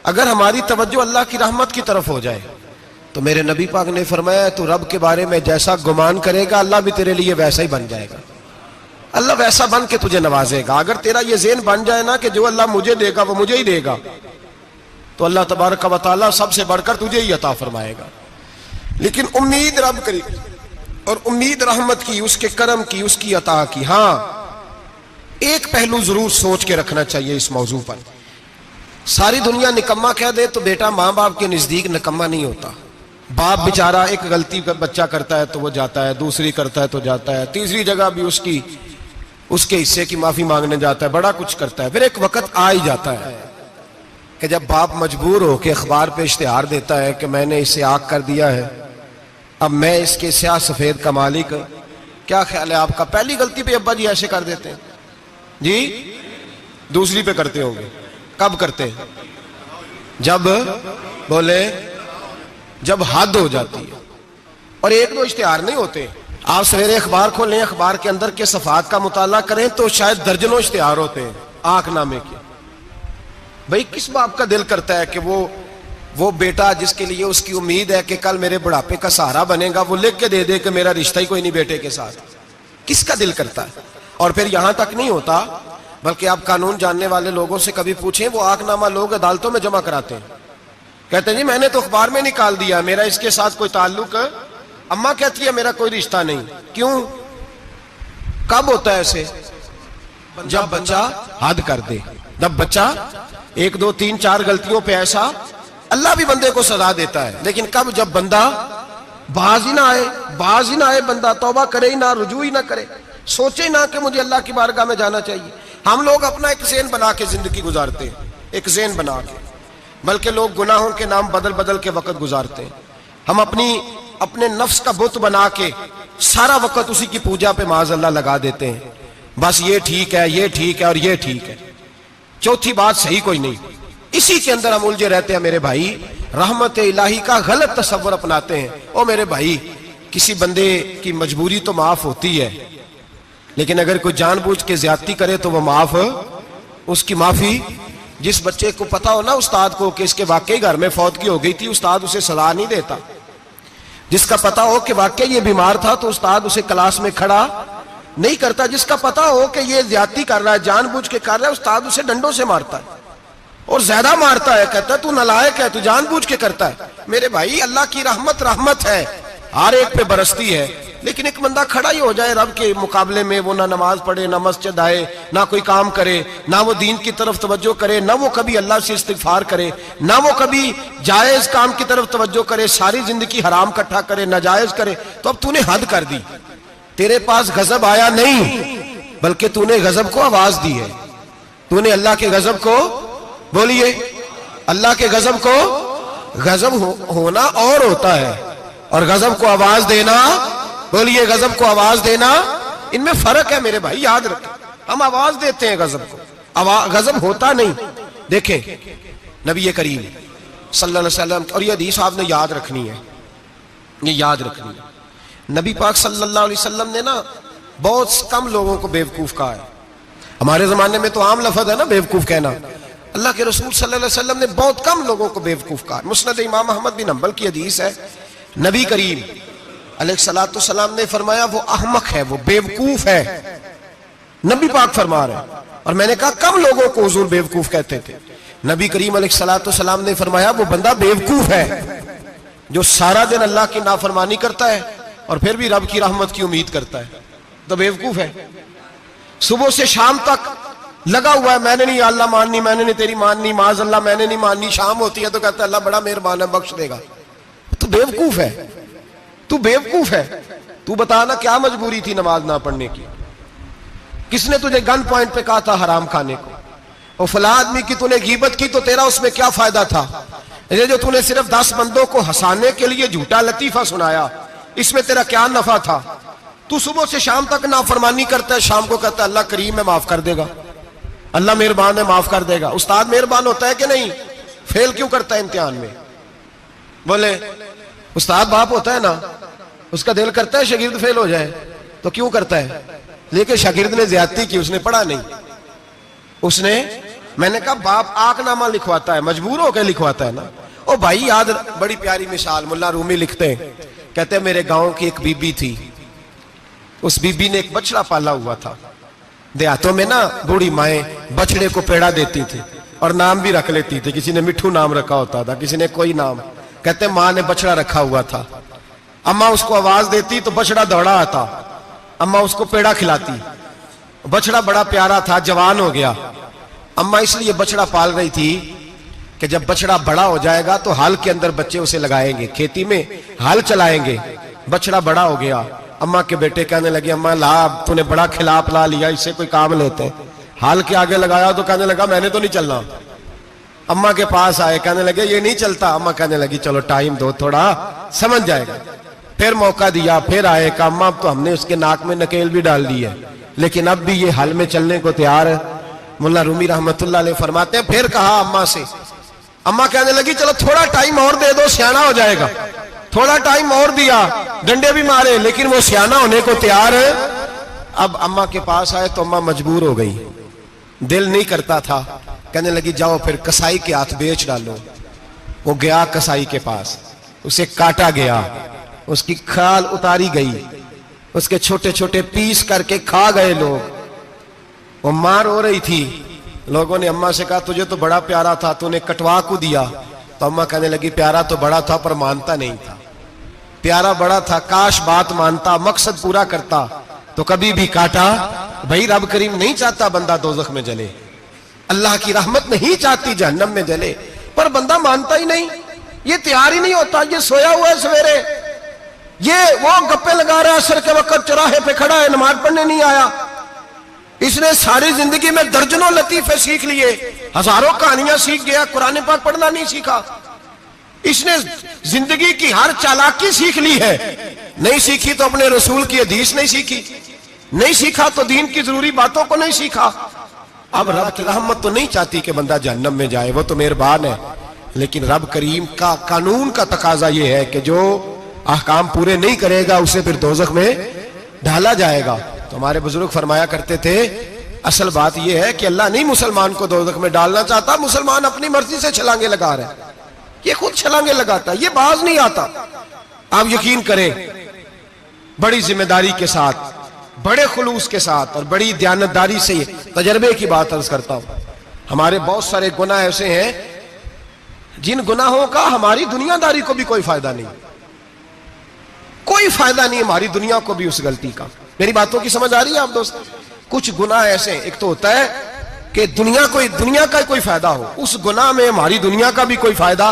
अगर हमारी तवज्जो अल्लाह की रहमत की तरफ हो जाए तो मेरे नबी पाक ने फरमाया तू रब के बारे में जैसा गुमान करेगा अल्लाह भी तेरे लिए वैसा ही बन जाएगा। अल्लाह वैसा बन के तुझे नवाजेगा। अगर तेरा ये ज़हन बन जाए ना कि जो अल्लाह मुझे देगा वो मुझे ही देगा, तो अल्लाह तबारक व तआला सबसे बढ़कर तुझे ही अता फरमाएगा। लेकिन उम्मीद रब करी और उम्मीद रहमत की, उसके करम की, उसकी अता की। हाँ, एक पहलू जरूर सोच के रखना चाहिए इस मौजू पर। सारी दुनिया निकम्मा कह दे तो बेटा माँ बाप के नजदीक निकम्मा नहीं होता। बाप बेचारा एक गलती बच्चा करता है तो वो जाता है, दूसरी करता है तो जाता है, तीसरी जगह भी उसके हिस्से की माफी मांगने जाता है, बड़ा कुछ करता है। फिर एक वक्त आ ही जाता है कि जब बाप मजबूर हो के अखबार पे इश्तिहार देता है कि मैंने इसे आग कर दिया है, अब मैं इसके स्याह सफेद का मालिक। क्या ख्याल है आपका? पहली गलती पे अब्बा जी ऐसे कर देते हैं जी, दूसरी पे करते होंगे। कब करते हैं? जब बोले जब हद हो जाती है। और एक दो इश्तिहार नहीं होते। आप सवेरे अखबार खोलें, अखबार के अंदर के सफात का मुताला करें तो शायद दर्जनों इश्तिहार होते हैं आंकनामे के। भाई किस बाप का दिल करता है कि वो बेटा जिसके लिए उसकी उम्मीद है कि कल मेरे बुढ़ापे का सहारा बनेगा, वो लिख के दे दे कि मेरा रिश्ता ही कोई नहीं बेटे के साथ? किसका दिल करता है? और फिर यहां तक नहीं होता, बल्कि आप कानून जानने वाले लोगों से कभी पूछें, वो आंकनामा लोग अदालतों में जमा कराते हैं। कहते हैं जी मैंने तो अखबार में निकाल दिया, मेरा इसके साथ कोई ताल्लुक। अम्मा कहती है मेरा कोई रिश्ता नहीं। क्यों? कब होता है ऐसे? जब बच्चा हद कर दे, जब बच्चा 1 2 3 4 गलतियों पे ऐसा, अल्लाह भी बंदे को सजा देता है। लेकिन कब? जब बंदा बाज ही ना आए, बंदा तौबा करे ही ना, रुजू ही ना करे, सोचे ना कि मुझे अल्लाह की बारगाह में जाना चाहिए। हम लोग अपना एक ज़हन बना के जिंदगी गुजारते हैं, एक ज़हन बना के, बल्कि लोग गुनाहों के नाम बदल बदल के वक्त गुजारते हैं। हम अपने नफ्स का बुत बना के सारा वक्त उसी की पूजा पे माज़अल्लाह लगा देते हैं। बस ये ठीक है, ये ठीक है और ये ठीक है, चौथी बात सही कोई नहीं। इसी के अंदर हम उलझे रहते हैं मेरे भाई। रहमत इलाही का गलत तस्वर अपनाते हैं। ओ मेरे भाई, किसी बंदे की मजबूरी तो माफ होती है, लेकिन अगर कोई जानबूझ के ज्यादती करे तो वह उसकी माफी, जिस बच्चे को पता हो ना उस्ताद को कि इसके वाकई घर में फौतगी हो गई थी, उस्ताद उसे सजा नहीं देता। जिसका पता हो कि वाकई ये बीमार था तो उस्ताद उसे क्लास में खड़ा नहीं करता। जिसका पता हो कि ये ज्यादती कर रहा है, जानबूझ के कर रहा है, उस्ताद उसे डंडों से मारता है और ज्यादा मारता है। कहता है तू नालायक है, तू जानबूझ के करता है। मेरे भाई अल्लाह की रहमत है, हर एक पे बरसती है। लेकिन एक बंदा खड़ा ही हो जाए रब के मुकाबले में, वो ना नमाज पढ़े, ना मस्जिद आए, ना कोई काम करे, ना वो दीन की तरफ तवज्जो करे, ना वो कभी अल्लाह से इस्तिगफार करे, ना वो कभी जायज काम की तरफ तवज्जो करे, सारी जिंदगी हराम इकट्ठा करे, नाजायज करे, तो अब तूने हद कर दी। तेरे पास गजब आया नहीं, बल्कि तूने गजब को आवाज दी है। तूने अल्लाह के गजब को, बोलिए, अल्लाह के गजब को, गजब होना और होता है और गजब को आवाज देना, बोलिए, गजब को आवाज देना, इनमें फर्क है मेरे भाई, याद रखें। हम आवाज देते हैं गजब को, गजब होता नहीं। देखें नबी करीम सल्लल्लाहु अलैहि वसल्लम, और ये हदीस आपने याद रखनी है, ये याद रखनी है। नबी पाक सल्लल्लाहु अलैहि वसल्लम ने ना बहुत कम लोगों को बेवकूफ कहा है। हमारे जमाने में तो आम लफ्ज है ना बेवकूफ कहना। अल्लाह के रसूल सल्लल्लाहु अलैहि वसल्लम ने बहुत कम लोगों को बेवकूफ कहा। मुस्नद इमाम अहमद बिन हंबल की हदीस है, नबी करीम अलैहिस्सलातु वस्सलाम ने फरमाया वो अहमक है, वो बेवकूफ है। नबी पाक फरमा रहे हैं। और मैंने कहा कम लोगों को हुजूर बेवकूफ कहते थे। नबी करीम अलैहिस्सलातु वस्सलाम ने फरमाया वो बंदा बेवकूफ है जो सारा दिन अल्लाह की नाफरमानी करता है और फिर भी रब की रहमत की उम्मीद करता है, तो बेवकूफ है। सुबह से शाम तक लगा हुआ है, मैंने नहीं अल्लाह माननी, मैंने नहीं तेरी माननी, माज अल्लाह मैंने नहीं माननी। शाम होती है तो कहता है अल्लाह बड़ा मेहरबान है, बख्श देगा। तो बेवकूफ है, तू बेवकूफ है। तू बता ना क्या मजबूरी थी नमाज ना पढ़ने की? किसने तुझे गन पॉइंट पे कहा था हराम खाने को? और फला आदमी की तूने गीबत की तो तेरा उसमें क्या फायदा था? ये जो तूने सिर्फ 10 बंदों को हंसाने के लिए झूठा लतीफा सुनाया, इसमें तेरा क्या नफा था? तू सुबह से शाम तक नाफरमानी करता है, शाम को कहता है अल्लाह करीम है माफ कर देगा, अल्लाह मेहरबान है माफ कर देगा। उस्ताद मेहरबान होता है कि नहीं? फेल क्यों करता है इम्तिहान में? बोले उस्ताद बाप होता है ना, उसका दिल करता है शागिर्द फेल हो जाए, तो क्यों करता है? लेकिन शागिर्द ने ज्यादती की, उसने पढ़ा नहीं, उसने मैंने कहा बाप आकनामा लिखवाता है, मजबूर होकर लिखवाता है ना। ओ भाई याद, बड़ी प्यारी मिसाल मुल्ला रूमी लिखते हैं, कहते हैं मेरे गांव की एक बीबी थी, उस बीबी ने एक बछड़ा पाला हुआ था। देहातों में ना बूढ़ी माएं बछड़े को पेड़ा देती थी और नाम भी रख लेती थी, किसी ने मिठू नाम रखा होता था, किसी ने कोई नाम। कहते माँ ने बछड़ा रखा हुआ था, अम्मा उसको आवाज देती तो बछड़ा दौड़ा आता, अम्मा उसको पेड़ा खिलाती। बछड़ा बड़ा प्यारा था, जवान हो गया। अम्मा इसलिए बछड़ा पाल रही थी कि जब बछड़ा बड़ा हो जाएगा तो हाल के अंदर बच्चे उसे लगाएंगे, खेती में हाल चलाएंगे। बछड़ा बड़ा हो गया, अम्मा के बेटे कहने लगे अम्मा ला, तूने बड़ा खिला पिला लिया, इससे कोई काम लेते हैं। हाल के आगे लगाया तो कहने लगा मैंने तो नहीं चलना। अम्मा के पास आए, कहने लगे ये नहीं चलता। अम्मा कहने लगी चलो टाइम दो थोड़ा, समझ जाएगा। फिर मौका दिया, फिर आए, कहा अम्मा अब तो हमने उसके नाक में नकेल भी डाल दी है, लेकिन अब भी ये हल में चलने को तैयार है। मुल्ला रूमी रहमतुल्लाह अलैह फरमाते हैं फिर कहा अम्मा से, अम्मा कहने लगी चलो थोड़ा टाइम और दे दो, सियाना हो जाएगा। थोड़ा टाइम और दिया, डंडे भी मारे, लेकिन वो सियाना होने को तैयार है। अब अम्मा के पास आए तो अम्मा मजबूर हो गई, दिल नहीं करता था। कहने लगी जाओ फिर कसाई के हाथ बेच डालो। वो गया कसाई के पास, उसे काटा गया, उसकी खाल उतारी गई, उसके छोटे छोटे पीस करके खा गए लोग। वो मार हो रही थी, लोगों ने अम्मा से कहा तुझे तो बड़ा प्यारा था, तूने कटवा को दिया। तो अम्मा कहने लगी प्यारा तो बड़ा था पर मानता नहीं था। प्यारा बड़ा था, काश बात मानता, मकसद पूरा करता तो कभी भी काटा। भाई रब करीम नहीं चाहता बंदा दोज़ख में जले, अल्लाह की रहमत नहीं चाहती जहन्नम में जले, पर बंदा मानता ही नहीं, ये तैयार ही नहीं होता। ये सोया हुआ है सवेरे, ये वो गप्पे लगा रहा है, असर के वक्त चौराहे पे खड़ा है, नमाज पढ़ने नहीं आया। इसने सारी जिंदगी में दर्जनों लतीफे सीख लिए, हजारों कहानियां सीख गया, कुरान पाक पढ़ना नहीं सीखा। इसने जिंदगी की हर चालाकी सीख ली है, नहीं सीखी तो अपने रसूल की हदीस नहीं सीखी, नहीं सीखा तो दीन की जरूरी बातों को नहीं सीखा। अब रब की रहमत तो नहीं चाहती कि बंदा जहन्नम में जाए, वो तो मेहरबान है, लेकिन रब करीम का कानून का तकाजा यह है कि जो अहकाम पूरे नहीं करेगा उसे फिर दोज़ख में डाला जाएगा। तो हमारे बुजुर्ग फरमाया करते थे असल बात यह है कि अल्लाह नहीं मुसलमान को दोज़ख में डालना चाहता, मुसलमान अपनी मर्जी से छलांगे लगा रहे, ये खुद छलांगे लगाता है, ये बाज नहीं आता। आप यकीन करें, बड़ी जिम्मेदारी के साथ, बड़े खुलूस के साथ और बड़ी दयानतदारी से तजर्बे की बात अर्ज करता हूं। हमारे बहुत सारे गुनाह ऐसे हैं जिन गुनाहों का हमारी दुनियादारी को भी कोई फायदा नहीं, कोई फायदा नहीं हमारी दुनिया को भी उस गलती का। मेरी बातों की समझ आ रही है आप दोस्त? कुछ गुनाह ऐसे, एक तो होता है कि दुनिया का कोई फायदा हो, उस गुनाह में हमारी दुनिया का भी कोई फायदा।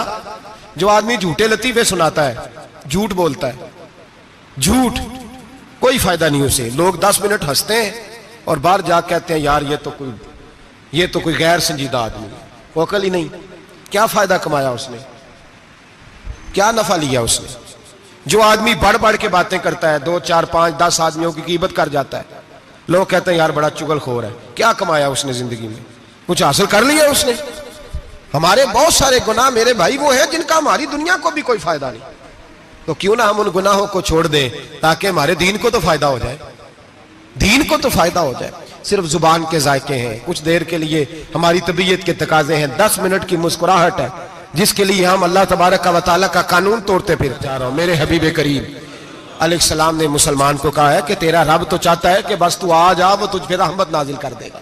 जो आदमी झूठे लतीफे सुनाता है, झूठ बोलता है, झूठ कोई फायदा नहीं उसे। लोग 10 मिनट हंसते हैं और बाहर जा कहते हैं यार ये तो कोई गैर संजीदा आदमी, वो अकल ही नहीं। क्या फायदा कमाया उसने, क्या नफा लिया उसने? जो आदमी बढ़ बढ़ के बातें करता है, 2, 4, 5, 10 आदमियों की कीमत कर जाता है, लोग कहते हैं यार बड़ा चुगलखोर है। क्या कमाया उसने जिंदगी में? कुछ हासिल कर लिया उसने? हमारे बहुत सारे गुनाह मेरे भाई वो है जिनका हमारी दुनिया को भी कोई फायदा नहीं। तो क्यों ना हम उन गुनाहों को छोड़ दें ताकि हमारे दीन को तो फायदा हो जाए, दीन को तो फायदा हो जाए। सिर्फ जुबान के जायके हैं, कुछ देर के लिए हमारी तबीयत के तकाजे हैं, 10 मिनट की मुस्कुराहट है जिसके लिए हम अल्लाह तबारक व तआला का कानून तोड़ते फिर जा रहा हूं। मेरे हबीब करीम अलैहिस्सलाम ने मुसलमान को कहा है कि तेरा रब तो चाहता है कि बस तू आ जा, वो तुझ पे रहमत नाजिल कर देगा।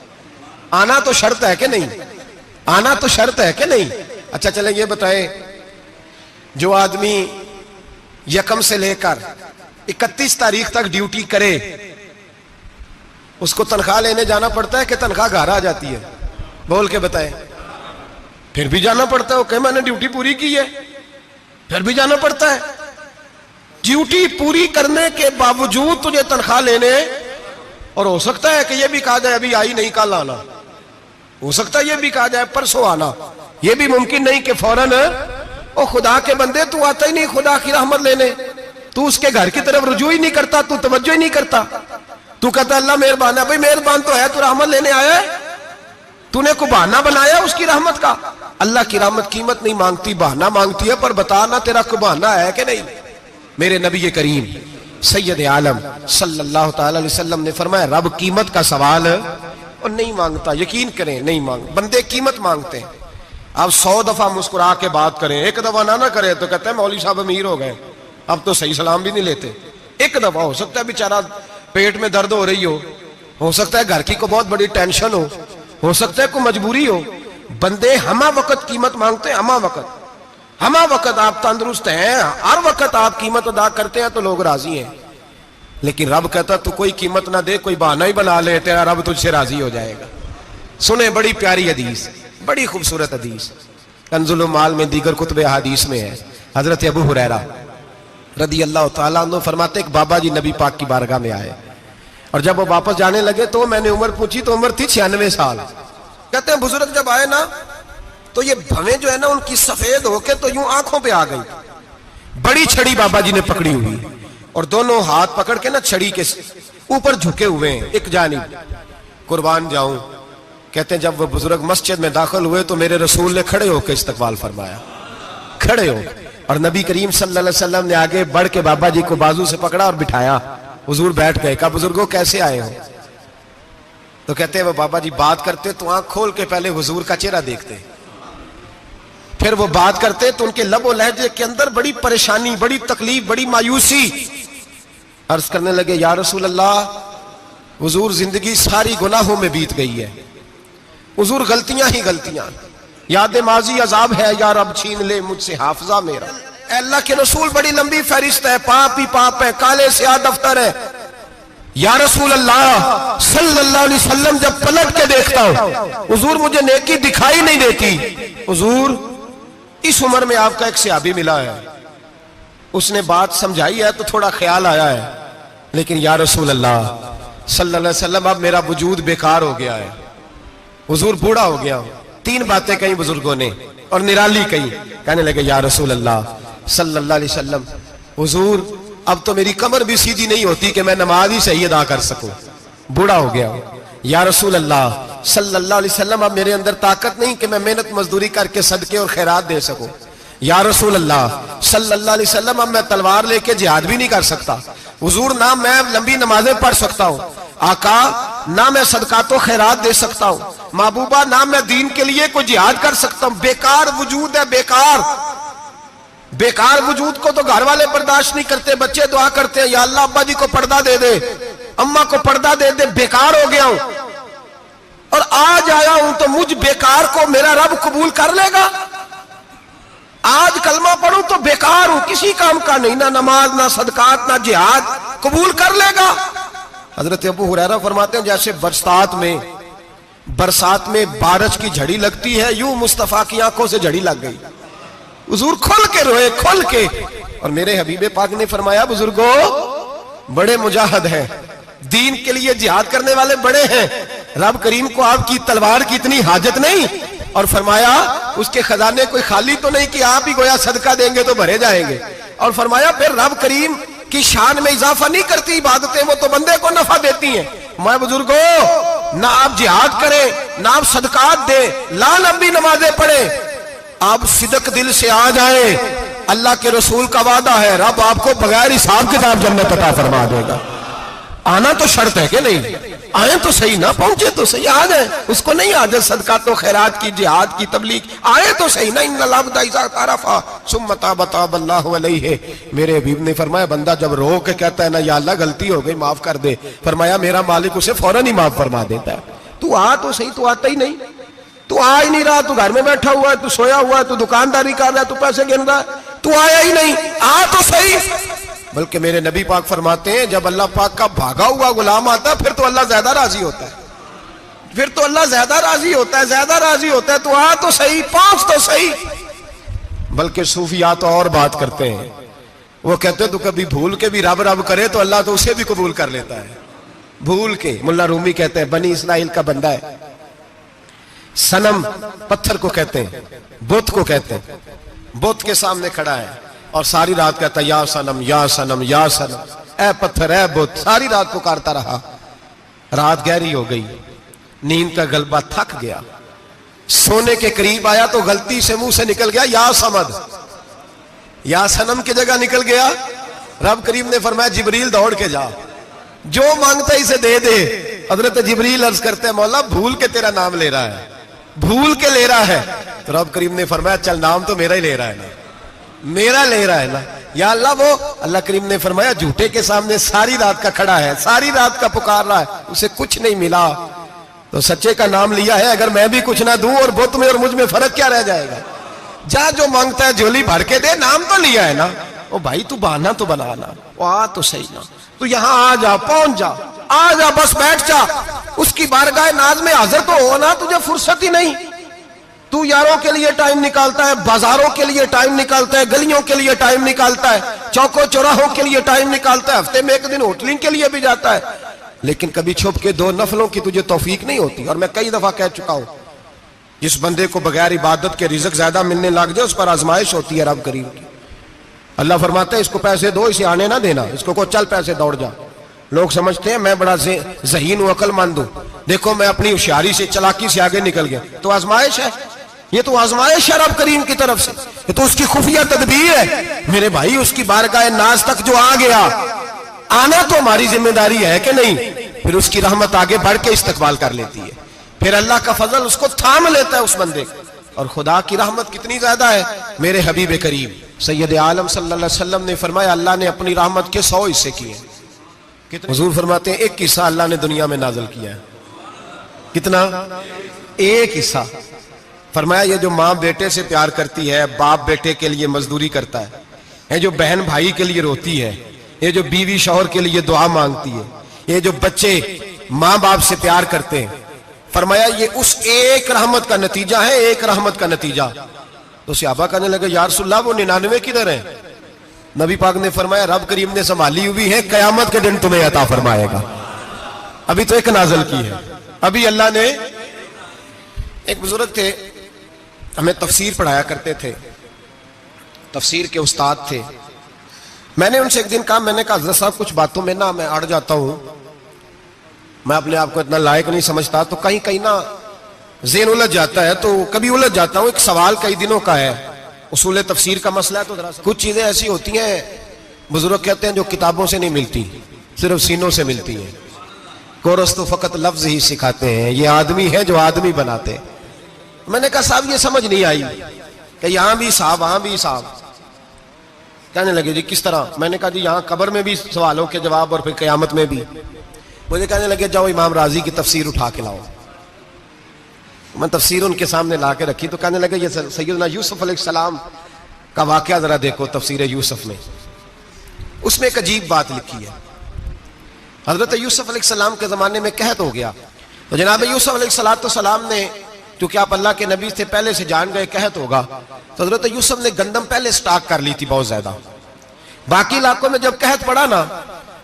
आना तो शर्त है कि नहीं? आना तो शर्त है कि नहीं? अच्छा चलें ये बताएं, जो आदमी 1 से लेकर 31 तारीख तक ड्यूटी करे उसको तनख्वाह लेने जाना पड़ता है कि तनख्वाह घर आ जाती है? बोल के बताएं। फिर भी जाना पड़ता है, ओके मैंने ड्यूटी पूरी की है, फिर भी जाना पड़ता है। ड्यूटी पूरी करने के बावजूद तुझे तनख्वाह लेने, और हो सकता है कि यह भी कहा जाए अभी आई नहीं कल आना, हो सकता है यह भी कहा जाए परसों आना, यह भी मुमकिन नहीं कि फौरन ओ खुदा के बंदे तू आता ही नहीं खुदा की रहमत लेने, तू उसके घर की तरफ रुजू ही नहीं करता, तू तवज्जो ही नहीं करता, तू कहता अल्लाह मेहरबान है। भाई मेहरबान तो है, तू रहमत लेने आया है, तूने को बहाना बनाया उसकी रहमत का। अल्लाह की रहमत कीमत नहीं मांगती, बहाना मांगती है, पर बता ना तेरा को बहाना है कि नहीं। मेरे नबी करीम सैयद आलम सल्लल्लाहु अलैहि वसल्लम ने फरमाया रब कीमत का सवाल और नहीं मांगता, यकीन करें नहीं मांग, बंदे कीमत मांगते हैं। आप 100 दफा मुस्कुरा के बात करें, एक दफा ना करें तो कहते हैं मौलवी साहब अमीर हो गए, अब तो सही सलाम भी नहीं लेते। एक दफा हो सकता है बेचारा पेट में दर्द हो रही हो सकता है घर की को बहुत बड़ी टेंशन हो सकता है कोई मजबूरी हो। बंदे हमा वक्त कीमत मांगते हैं, हमा वक्त आप तंदुरुस्त हैं, हर वक्त आप कीमत अदा करते हैं तो लोग राजी हैं। लेकिन रब कहता तू कोई कीमत ना दे, कोई बहाना ही बना ले, तेरा रब तुझसे राजी हो जाएगा। सुने बड़ी प्यारी हदीस, बड़ी खूबसूरत हदीस, कंजुल माल में दीगर कुतुब हदीस में है। हजरत अबू हुरैरा रदी अल्लाह तआला अन्हु फरमाते एक बाबा जी नबी पाक की बारगाह में आए और जब वो वापस जाने लगे तो मैंने उम्र पूछी तो उम्र थी 96 साल। कहते हैं बुजुर्ग जब आए ना तो ये भवें जो है ना उनकी सफेद होके तो यूं आंखों पे आ गई। बड़ी छड़ी बाबा जी ने पकड़ी हुई और दोनों हाथ पकड़ के ना छड़ी के ऊपर झुके हुए हैं एक जानिब। कुर्बान जाऊं, कहते हैं जब वो बुजुर्ग मस्जिद में दाखिल हुए तो मेरे रसूल ने खड़े होकर इस्तकबाल फरमाया, खड़े हो, और नबी करीम सल्लल्लाहु अलैहि वसल्लम ने आगे बढ़ के बाबा जी को बाजू से पकड़ा और बिठाया। हुजूर बैठ गए। कहा बुजुर्गों कैसे आए हो? तो कहते हैं वो बाबा जी बात करते तो आंख खोल के पहले हुजूर का चेहरा देखते, फिर वो बात करते तो उनके लबो लहजे के अंदर बड़ी परेशानी, बड़ी तकलीफ, बड़ी मायूसी। अर्ज करने लगे या रसूल अल्लाह, हुजूर जिंदगी सारी गुनाहों में बीत गई है, हुजूर गलतियां ही गलतियां, याद माजी अजाब है, या रब छीन ले मुझसे हाफजा मेरा। अल्लाह के रसूल बड़ी लंबी फहरिस्त है, पाप ही पाप है, काले स्याह दफ्तर है। या रसूल अल्लाह सल्लल्लाहु अलैहि वसल्लम जब पलट के देखता हूं हुजूर मुझे नेकी दिखाई नहीं देती। हुजूर इस उम्र में आपका एक सहाबी मिला है, उसने बात समझाई है तो थोड़ा ख्याल आया है, लेकिन या रसूल अल्लाह सल्लल्लाहु अलैहि वसल्लम अब मेरा वजूद बेकार हो गया है, हुजूर बूढ़ा हो गया हूं। 3 बातें कही बुजुर्गों ने और निराली कही। कहने लगे या रसूल अल्लाह सल्लल्लाहु अलैहि वसल्लम, हुजूर अब तो मेरी कमर भी सीधी नहीं होती कि मैं नमाज ही सही अदा कर सकूं, बूढ़ा हो गया हूं। या रसूल अल्लाह सल्लल्लाहु अलैहि वसल्लम अब मेरे अंदर ताकत नहीं कि मैं मेहनत मजदूरी करके सदके और खैरात दे सकूं। या रसूल अल्लाह सल्लल्लाहु अलैहि वसल्लम अब मैं तलवार लेके जिहाद भी नहीं कर सकता। हुजूर ना मैं लंबी नमाजें पढ़ सकता हूं, आका ना मैं सदकातो खैरात दे सकता हूं, महबूबा ना मैं दीन के लिए कोई जिहाद कर सकता हूं। बेकार वजूद है, बेकार वजूद को तो घर वाले बर्दाश्त नहीं करते, बच्चे दुआ करते हैं या अल्लाह अब्बा जी को पर्दा दे दे, अम्मा को पर्दा दे दे, बेकार हो गया हूं और आज आया हूं तो मुझ बेकार को मेरा रब कबूल कर लेगा। आज कलमा पढ़ूं तो बेकार हूं, किसी काम का नहीं, ना नमाज ना सदकात ना जिहाद, कबूल कर लेगा। हजरत अबू हुरैरा फरमाते हैं जैसे बरसात में बारिश की झड़ी लगती है, यूं मुस्तफा की आंखों से झड़ी लग गई। हुजूर खुल के रोए, खुल के। और मेरे हबीबे पाक ने फरमाया बुजुर्गो बड़े मुजाहिद हैं, दीन के लिए जिहाद करने वाले बड़े हैं, रब करीम को आपकी तलवार की इतनी हाजत नहीं। और फरमाया उसके खजाने कोई खाली तो नहीं कि आप ही गोया सदका देंगे तो भरे जाएंगे। और फरमाया फिर रब करीम की शान में इजाफा नहीं करती इबादतें, वो तो बंदे को नफा देती हैं। मैं बुजुर्गो ना आप जिहाद करें ना आप सदकात दे, ला लंबी नमाजें पढ़े, आप सिदक दिल से आ जाए, अल्लाह के रसूल का वादा है रब आपको बगैर हिसाब किताब जन्नत अता फरमा देगा। आना तो शर्त है कि नहीं, आए तो सही ना, पहुंचे तो सही, आ जाए उसको नहीं आदत सदका तो खैरात की जिहाद की तबलीग, आए तो सही ना। मेरे हबीब ने फरमाया बंदा जब रो के कहता है ना या अल्लाह गलती हो गई माफ कर दे, फरमाया मेरा मालिक उसे फौरन ही माफ फरमा देता है। तू आ तो सही, तू आता ही नहीं, तू आ ही नहीं रहा, तू घर में बैठा हुआ है, तू सोया हुआ है, तू दुकानदारी कर रहा है, तू पैसे गिन रहा है, तू आया ही नहीं, आ तो सही। बल्कि मेरे नबी पाक फरमाते हैं जब अल्लाह पाक का भागा हुआ गुलाम आता है फिर तो अल्लाह ज्यादा राजी होता है, फिर तो अल्लाह ज्यादा राजी होता है, ज्यादा राजी होता है। तो आ तो सही, पहुंच तो सही। बल्कि सूफिया तो और बात करते हैं, वो कहते हैं तू कभी भूल के भी रब रब करे तो अल्लाह तो उसे भी कबूल कर लेता है, भूल के। मुल्ला रूमी कहते हैं बनी इस्राइल का बंदा है, सनम पत्थर को कहते हैं, बुत को कहते हैं, बुत के सामने खड़ा है और सारी रात कहता या सनम या सनम या सनम, ए पत्थर ए बुत, सारी रात पुकारता रहा। रात गहरी हो गई, नींद का गलबा थक गया, सोने के करीब आया तो गलती से मुंह से निकल गया या समद, या सनम की जगह निकल गया। रब करीम ने फरमाया जिब्रील दौड़ के जा, जो मांगता है इसे दे दे। हजरत जिब्रील अर्ज करते हैं मौला भूल के तेरा नाम ले रहा है, भूल के ले रहा है। तो रब करीम ने फरमाया चल नाम तो मेरा ही ले रहा है ना, मेरा ले रहा है ना या अल्लाह। वो अल्लाह करीम ने फरमाया झूठे के सामने सारी रात का खड़ा है, सारी रात का पुकार रहा है, उसे कुछ नहीं मिला तो सच्चे का नाम लिया है। अगर मैं भी कुछ ना दूं और बुत में और मुझ में फर्क क्या रह जाएगा। जा जो मांगता है झोली भर के दे, नाम तो लिया है ना। ओ भाई तू बहाना तो बनाना, वो आ तो सही ना, तू यहां आ जा, पहुंच जा, आ जा, बस बैठ जा, उसकी बारगाह नाज में हाजिर तो हो ना। तुझे फुर्सत ही नहीं, तू यारों के लिए टाइम निकालता है, बाजारों के लिए टाइम निकालता है, गलियों के लिए टाइम निकालता है, चौकों चौराहों के लिए टाइम निकालता है, हफ्ते में एक दिन होटलिंग के लिए भी जाता है, लेकिन कभी छुप के दो नफलों की तुझे तौफीक नहीं होती। और मैं कई दफा कह चुका हूं, जिस बंदे को बगैर इबादत के रिज़्क ज्यादा मिलने लग जाए उस पर आजमाइश होती है रब करीम की। अल्लाह फरमाता है इसको पैसे दो, इसे आने ना देना, इसको को चल पैसे दौड़ जा। लोग समझते हैं मैं बड़ा ज़हीन हूं, अक्लमंद हूं, देखो मैं अपनी होशियारी से चालाकी से आगे निकल गया। तो आजमाइश है, ये तो आजमाइश है रब करीम की तरफ से, ये तो उसकी खुफिया तदबीर है मेरे भाई। उसकी बारगाह नाज तक जो आ गया, आना तो हमारी जिम्मेदारी है कि नहीं। फिर उसकी रहमत आगे बढ़ के इस्तकबाल कर लेती है, फिर अल्लाह का फजल उसको थाम लेता है उस बंदे को। और खुदा की रहमत कितनी ज्यादा है, मेरे हबीब करीम सैयद आलम सल्लल्लाहु अलैहि वसल्लम ने फरमाया अल्लाह ने अपनी रहमत के 100 हिस्से किए। हुजूर फरमाते हैं एक हिस्सा अल्लाह ने दुनिया में नाजिल किया है। कितना? एक हिस्सा। फरमाया ये जो माँ बेटे से प्यार करती है, बाप बेटे के लिए मजदूरी करता है, ये जो बहन भाई के लिए रोती है, ये जो बीवी शौहर के लिए दुआ मांगती है, ये जो बच्चे माँ बाप से प्यार करते हैं, फरमाया ये उस एक रहमत का नतीजा है, एक रहमत का नतीजा। तो सहाबा कहने लगे या रसूलल्लाह वो 99 किधर है? नबी पाक ने फरमाया रब करीम ने संभाली हुई है, कयामत के दिन तुम्हें अता फरमाएगा। अभी तो एक नाज़िल की है, अभी अल्लाह ने। एक बुजुर्ग थे, हमें तफसीर पढ़ाया करते थे, तफसीर के उस्ताद थे। मैंने उनसे एक दिन कहा, मैंने कहा हज़रत साहब कुछ बातों में ना मैं अड़ जाता हूं, मैं अपने आप को इतना लायक नहीं समझता, तो कहीं कहीं ना ज़हन उलझ जाता है, तो कभी उलझ जाता हूं। एक सवाल कई दिनों का है, उसूल तफसीर का मसला है, तो जरा कुछ चीजें ऐसी होती हैं बुजुर्ग कहते हैं जो किताबों से नहीं मिलती, सिर्फ सीनों से मिलती हैं। कोरस तो फकत लफ्ज ही सिखाते हैं, ये आदमी है जो आदमी बनाते हैं। मैंने कहा साहब ये समझ नहीं आई कि यहां भी साहब वहां भी साहब। कहने लगे जी किस तरह? मैंने कहा जी यहाँ कब्र में भी सवालों के जवाब और फिर क़यामत में भी। मुझे कहने लगे जाओ इमाम राजी की तफसीर उठा के लाओ। मैं तफसीर उनके सामने ला के रखी, तो कहने लगे ये सैयदना यूसुफ अलैहिस्सलाम का वाकया जरा देखो तफसीर यूसुफ में, उसमें एक अजीब बात लिखी है। हजरत यूसुफ अलैहिस्सलाम के जमाने में कहत हो गया, तो जनाब यूसुफ अलैहिस्सलाम ने, क्योंकि आप अल्लाह के नबी से पहले से जान गए कहत होगा, तो हजरत यूसुफ ने गंदम पहले स्टॉक कर ली थी बहुत ज्यादा। बाकी इलाकों में जब कहत पड़ा ना,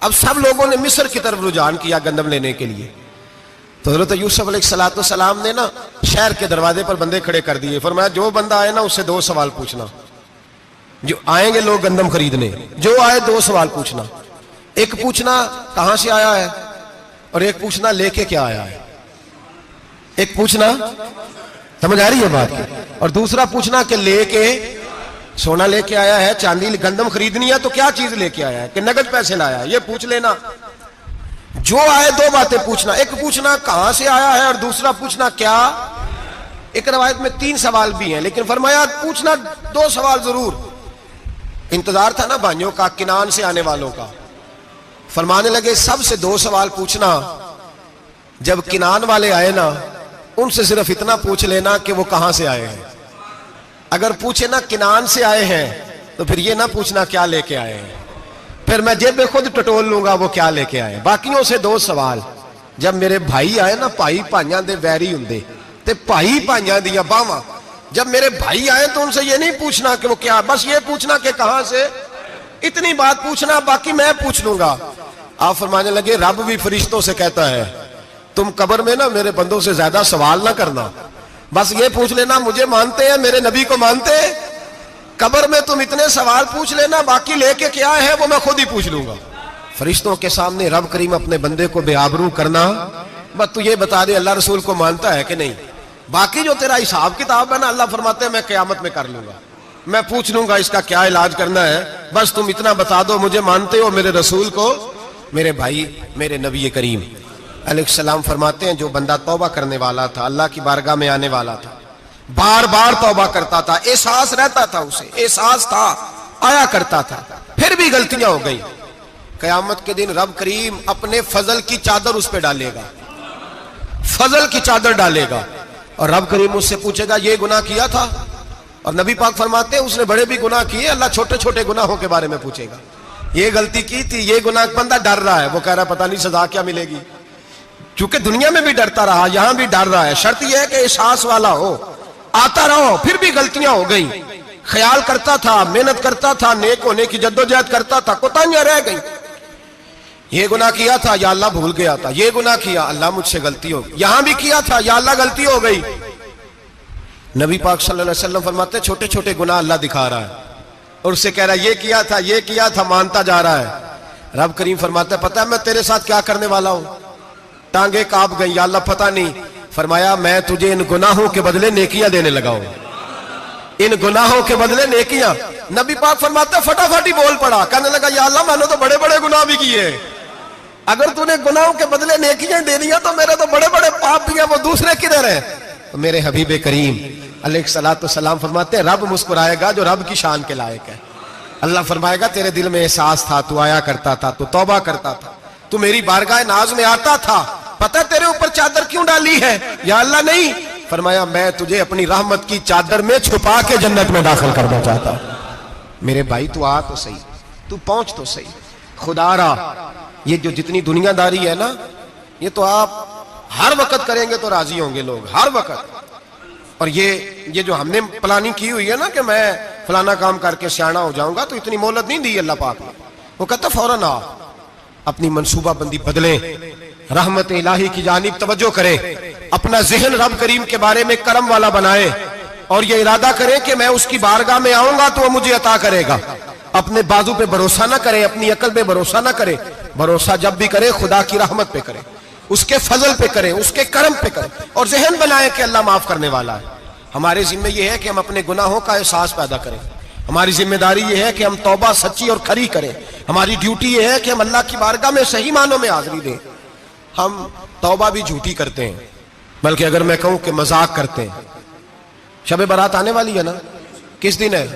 अब सब लोगों ने मिस्र की तरफ रुझान किया गंदम लेने के लिए। तो हजरत यूसुफ अलैहिस्सलाम ने ना शहर के दरवाजे पर बंदे खड़े कर दिए, फरमाया जो बंदा आए ना उससे 2 सवाल पूछना। जो आएंगे लोग गंदम खरीदने, जो आए 2 सवाल पूछना। एक पूछना कहां से आया है, और एक पूछना लेके क्या आया है। एक पूछना, समझ आ रही है बात की, और दूसरा पूछना कि लेके सोना लेके आया है, चांदी गंदम खरीदनी है तो क्या चीज लेके आया है, कि नगद पैसे लाया है, ये पूछ लेना। जो आए 2 बातें पूछना, एक पूछना कहां से आया है और दूसरा पूछना क्या। एक रवायत में 3 सवाल भी हैं, लेकिन फरमाया पूछना 2 सवाल जरूर। इंतजार था ना भाइयों का किनान से आने वालों का। फरमाने लगे सबसे 2 सवाल पूछना, जब किनान वाले आए ना उनसे सिर्फ इतना पूछ लेना कि वो कहां से आए हैं। अगर पूछे ना किनान से आए हैं तो फिर ये ना पूछना क्या लेके आए हैं, फिर मैं जेब में खुद टटोल लूंगा वो क्या लेके आए। बाकियों से 2 सवाल। जब मेरे भाई आए ना, भाई भाइयां दे वैरी हुंदे ते भाई भाइयां दियां बावां, जब मेरे भाई आए तो उनसे ये नहीं पूछना कि वो क्या, बस ये पूछना कि कहां से, इतनी बात पूछना, बाकी मैं पूछ लूंगा। आप फरमाने लगे रब भी फरिश्तों से कहता है तुम कब्र में ना मेरे बंदों से ज्यादा सवाल ना करना, बस ये पूछ लेना मुझे मानते हैं, मेरे नबी को मानते हैं। कब्र में तुम इतने सवाल पूछ लेना, बाकी लेके क्या है वो मैं खुद ही पूछ लूंगा। फरिश्तों के सामने रब करीम अपने बंदे को बेआबरू करना, बस तू ये बता दे अल्लाह रसूल को मानता है कि नहीं, बाकी जो तेरा हिसाब किताब है ना अल्लाह फरमाते हैं मैं क़यामत में कर लूंगा, मैं पूछ लूंगा इसका क्या इलाज करना है, बस तुम इतना बता दो मुझे मानते हो, मेरे रसूल को मेरे भाई, मेरे नबी करीम अलैहिस्सलाम फरमाते हैं, जो बंदा तौबा करने वाला था, अल्लाह की बारगाह में आने वाला था, बार बार तौबा करता था, एहसास रहता था, उसे एहसास था, आया करता था, फिर भी गलतियां हो गई, कयामत के दिन रब करीम अपने फजल की चादर उस पर डालेगा, फजल की चादर डालेगा, और रब करीम उससे पूछेगा ये गुनाह किया था? और नबी पाक फरमाते हैं उसने बड़े भी गुनाह किए, अल्लाह छोटे छोटे गुनाहों के बारे में पूछेगा, ये गलती की थी, ये गुनाह, बंदा डर रहा है, वो कह रहा है पता नहीं सजा क्या मिलेगी, क्योंकि दुनिया में भी डरता रहा, यहां भी डर रहा है। शर्त यह है कि एहसास वाला हो, आता रहो, फिर भी गलतियां हो गई, ख्याल करता था, मेहनत करता था, नेक होने की जद्दोजहद करता था, कोताहियां रह गई, ये गुनाह किया था या अल्लाह भूल गया था, ये गुनाह किया अल्लाह मुझसे गलती हो गई, यहां भी किया था या अल्लाह गलती हो गई। नबी पाक सल्लल्लाहु अलैहि वसल्लम फरमाते छोटे छोटे गुनाह अल्लाह दिखा रहा है और उससे कह रहा है ये किया था, मानता जा रहा है। रब करीम फरमाता है पता है मैं तेरे साथ क्या करने वाला हूं? टांगे कांप गई, या अल्लाह पता नहीं। फरमाया मैं तुझे इन गुनाहों के बदले नेकियां देने लगा हूं, इन गुनाहों के बदले नेकियां। नबी पाक फरमाता फटाफट ही बोल पड़ा, कहने लगा या अल्लाह मैंने तो बड़े बड़े गुनाह भी किए, अगर तूने गुनाहों के बदले नेकियां दे दिया तो मेरे तो बड़े बड़े पाप भी हैं, वो दूसरे किधर है? तो मेरे हबीब करीम अलैहिस्सलातु वस्सलाम फरमाते रब मुस्कुराएगा जो रब की शान के लायक है। अल्लाह फरमाएगा तेरे दिल में एहसास था, तू आया करता था, तू तौबा करता था, तू मेरी बारगाह नाज में आता था, पता तेरे ऊपर चादर क्यों डाली है? या अल्लाह नहीं, फरमाया मैं तुझे अपनी रहमत की चादर में छुपा के जन्नत में दाखिल करना चाहता हूं। मेरे भाई तू आ तो सही, तू पहुंच तो सही, खुदारा ये जो जितनी दुनियादारी है ना, ये तो आप हर वक्त करेंगे तो राजी होंगे लोग, हर वक्त। और ये जो हमने प्लानिंग की हुई है ना कि मैं फलाना काम करके सियाना हो जाऊंगा, तो इतनी मोहलत नहीं दी अल्लाह पाक ने। वो कहता फौरन आ, अपनी मनसूबाबंदी बदलें, रहमत इलाही की जानिब तवज्जो करें, अपना जहन रब करीम के बारे में करम वाला बनाए और ये इरादा करें कि मैं उसकी बारगाह में आऊंगा तो वो मुझे अता करेगा। अपने बाजू पे भरोसा ना करे, अपनी अकल पे भरोसा ना करे, भरोसा जब भी करे खुदा की रहमत पे करे, उसके फजल पे करें, उसके करम पे करें, और जहन बनाए कि अल्लाह माफ करने वाला है। हमारे जिम्मे यह है कि हम अपने गुनाहों का एहसास पैदा करें, हमारी जिम्मेदारी यह है कि हम तौबा सच्ची और खरी करें, हमारी ड्यूटी यह है कि हम अल्लाह की बारगाह में सही मानों में हाजिरी दें। हम तौबा भी झूठी करते हैं, बल्कि अगर मैं कहूं कि मजाक करते हैं। शब बारात आने वाली है ना, किस दिन है?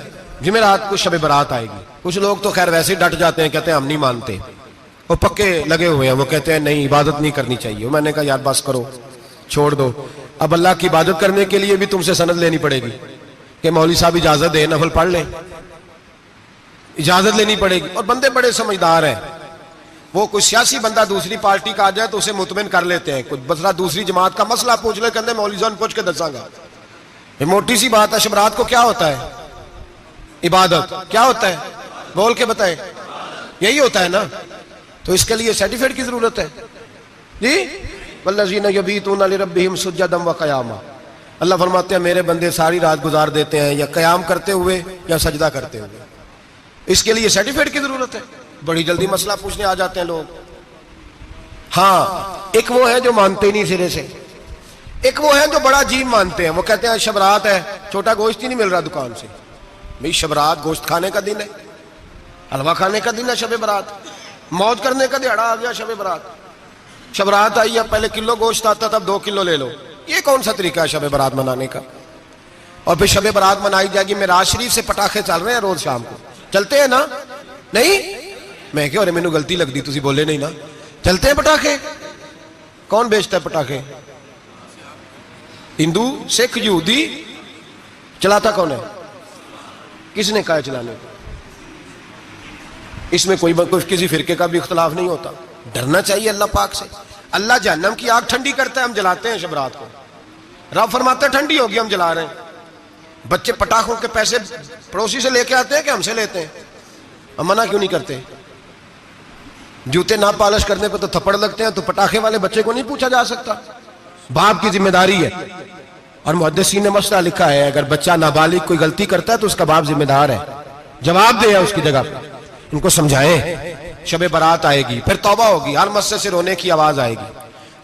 जुमेरात को शब बारात आएगी। कुछ लोग तो खैर वैसे डट जाते हैं, कहते हैं हम नहीं मानते, वो पक्के लगे हुए हैं, वो कहते हैं नहीं इबादत नहीं करनी चाहिए। मैंने कहा यार बस करो, छोड़ दो, अब अल्लाह की इबादत करने के लिए भी तुमसे सनद लेनी पड़ेगी कि मौलवी साहब इजाजत दे, नफल पढ़ लें, इजाजत लेनी पड़ेगी। और बंदे बड़े समझदार हैं, वो कोई सियासी बंदा दूसरी पार्टी का आ जाए तो उसे मुतमिन कर लेते हैं, कुछ बसरा दूसरी जमात का मसला पूछ ले, कहते मौलवी साहब पूछ के दसांगा। ये मोटी सी बात है। शबरात को क्या होता है? इबादत। क्या होता है? बोल के बताए। यही होता है ना, तो इसके लिए सर्टिफिकेट की जरूरत है जी। वल्लज़ीना यबीतूना लिरब्बिहिम सुज्जदन व क़यामा, अल्लाह फरमाते हैं मेरे बंदे सारी रात गुजार देते हैं या कयाम करते हुए या सजदा करते हुए, इसके लिए सर्टिफिकेट की जरूरत है। बड़ी जल्दी मसला पूछने आ जाते हैं लोग। हाँ, एक वो है जो मानते ही नहीं सिरे से, एक वो है जो बड़ा अजीब मानते हैं, वो कहते हैं शबरात है, छोटा गोश्त ही नहीं मिल रहा दुकान से। भाई शबरात गोश्त खाने का दिन है, हलवा खाने का दिन है शब बारात, मौज करने का दिहाड़ा आ गया शब बारात। शबरात आई है, पहले किलो गोश्त आता तब 2 किलो ले लो, ये कौन सा तरीका है शब बारात मनाने का? और फिर शब बारात मनाई जाएगी, मेराज शरीफ से पटाखे चल रहे हैं रोज शाम को, चलते हैं ना? नहीं, मैं क्या, मैनू गलती लगती, तुसी बोले नहीं ना, चलते हैं पटाखे। कौन बेचता है पटाखे? हिंदू, सिख, यहूदी। चलाता कौन है? किसने कहा चलाने को? इसमें कोई किसी फिरके का भी इख्तलाफ नहीं होता। डरना चाहिए अल्लाह पाक से। अल्लाह जहन्नम की आग ठंडी करता है, हम जलाते हैं शबरात को। रब फरमाते हैं ठंडी होगी, हम जला रहे हैं। बच्चे पटाखों के पैसे पड़ोसी से लेके आते हैं कि हमसे लेते हैं? हम मना क्यों नहीं करते? जूते ना पॉलिश करने पर तो थप्पड़ लगते हैं, तो पटाखे वाले बच्चे को नहीं पूछा जा सकता? बाप की जिम्मेदारी है। और मुहद्दिसीन ने मसला लिखा है, अगर बच्चा नाबालिग कोई गलती करता है तो उसका बाप जिम्मेदार है, जवाब दे उसकी जगह पर। इनको समझाएं, शब बारात आएगी, फिर तौबा होगी, हर मस्जिद से रोने की आवाज आएगी,